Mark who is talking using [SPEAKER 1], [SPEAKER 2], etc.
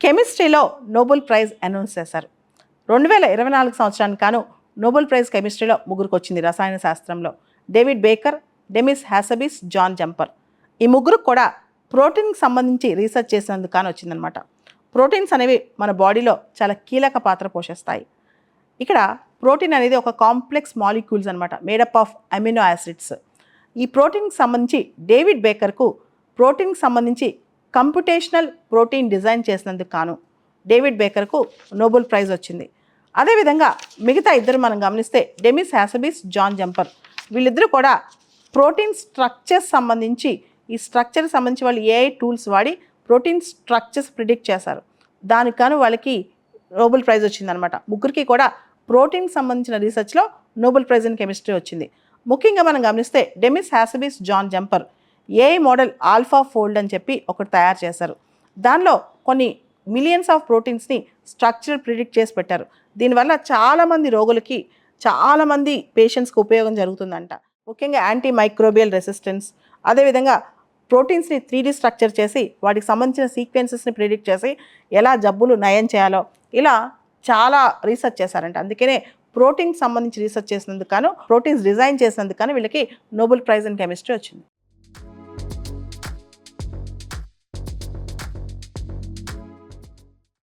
[SPEAKER 1] కెమిస్ట్రీలో Nobel prize announce చేశారు. 2024 సంవత్సరానికి గాను నోబెల్ ప్రైజ్ కెమిస్ట్రీలో ముగ్గురికి వచ్చింది. రసాయన శాస్త్రంలో David Baker, Demis Hassabis, John Jumper. ఈ ముగ్గురు కూడా ప్రోటీన్కి సంబంధించి రీసెర్చ్ చేసినందుకు కానీ వచ్చిందనమాట. ప్రోటీన్స్ అనేవి మన బాడీలో చాలా కీలక పాత్ర పోషిస్తాయి. ఇక్కడ ప్రోటీన్ అనేది ఒక కాంప్లెక్స్ మాలిక్యూల్స్ అనమాట, మేడప్ ఆఫ్ అమినో యాసిడ్స్. ఈ ప్రోటీన్కి సంబంధించి డేవిడ్ బేకర్కు ప్రోటీన్కి సంబంధించి కంప్యూటేషనల్ ప్రోటీన్ డిజైన్ చేసినందుకు కాను డేవిడ్ బేకర్కు నోబెల్ ప్రైజ్ వచ్చింది. అదేవిధంగా మిగతా ఇద్దరు మనం గమనిస్తే డెమిస్ హ్యాసబిస్, జాన్ జంపర్, వీళ్ళిద్దరూ కూడా ప్రోటీన్ స్ట్రక్చర్స్ సంబంధించి ఈ స్ట్రక్చర్కి సంబంధించి వాళ్ళు ఏఐ టూల్స్ వాడి ప్రోటీన్ స్ట్రక్చర్స్ ప్రిడిక్ట్ చేశారు. దానికి గాను వాళ్ళకి నోబెల్ ప్రైజ్ వచ్చిందనమాట. ముగ్గురికి కూడా ప్రోటీన్కి సంబంధించిన రీసెర్చ్లో నోబెల్ ప్రైజ్ ఇన్ కెమిస్ట్రీ వచ్చింది. ముఖ్యంగా మనం గమనిస్తే Demis Hassabis, John Jumper AI model AlphaFold అని చెప్పి ఒకటి తయారు చేశారు. దానిలో కొన్ని మిలియన్స్ ఆఫ్ ప్రోటీన్స్ని స్ట్రక్చర్ ప్రిడిక్ట్ చేసి పెట్టారు. దీనివల్ల చాలామంది రోగులకి, చాలామంది పేషెంట్స్కి ఉపయోగం జరుగుతుందంట. ముఖ్యంగా యాంటీ మైక్రోబియల్ రెసిస్టెన్స్, అదేవిధంగా ప్రోటీన్స్ని 3D స్ట్రక్చర్ చేసి వాటికి సంబంధించిన సీక్వెన్సెస్ని ప్రిడిక్ట్ చేసి ఎలా జబ్బులు నయం చేయాలో ఇలా చాలా రీసెర్చ్ చేశారంట. అందుకనే ప్రోటీన్కి సంబంధించి రీసెర్చ్ చేసినందుకు గాను, ప్రోటీన్స్ డిజైన్ చేసినందుకు గాను వీళ్ళకి నోబెల్ ప్రైజ్ ఇన్ కెమిస్ట్రీ వచ్చింది.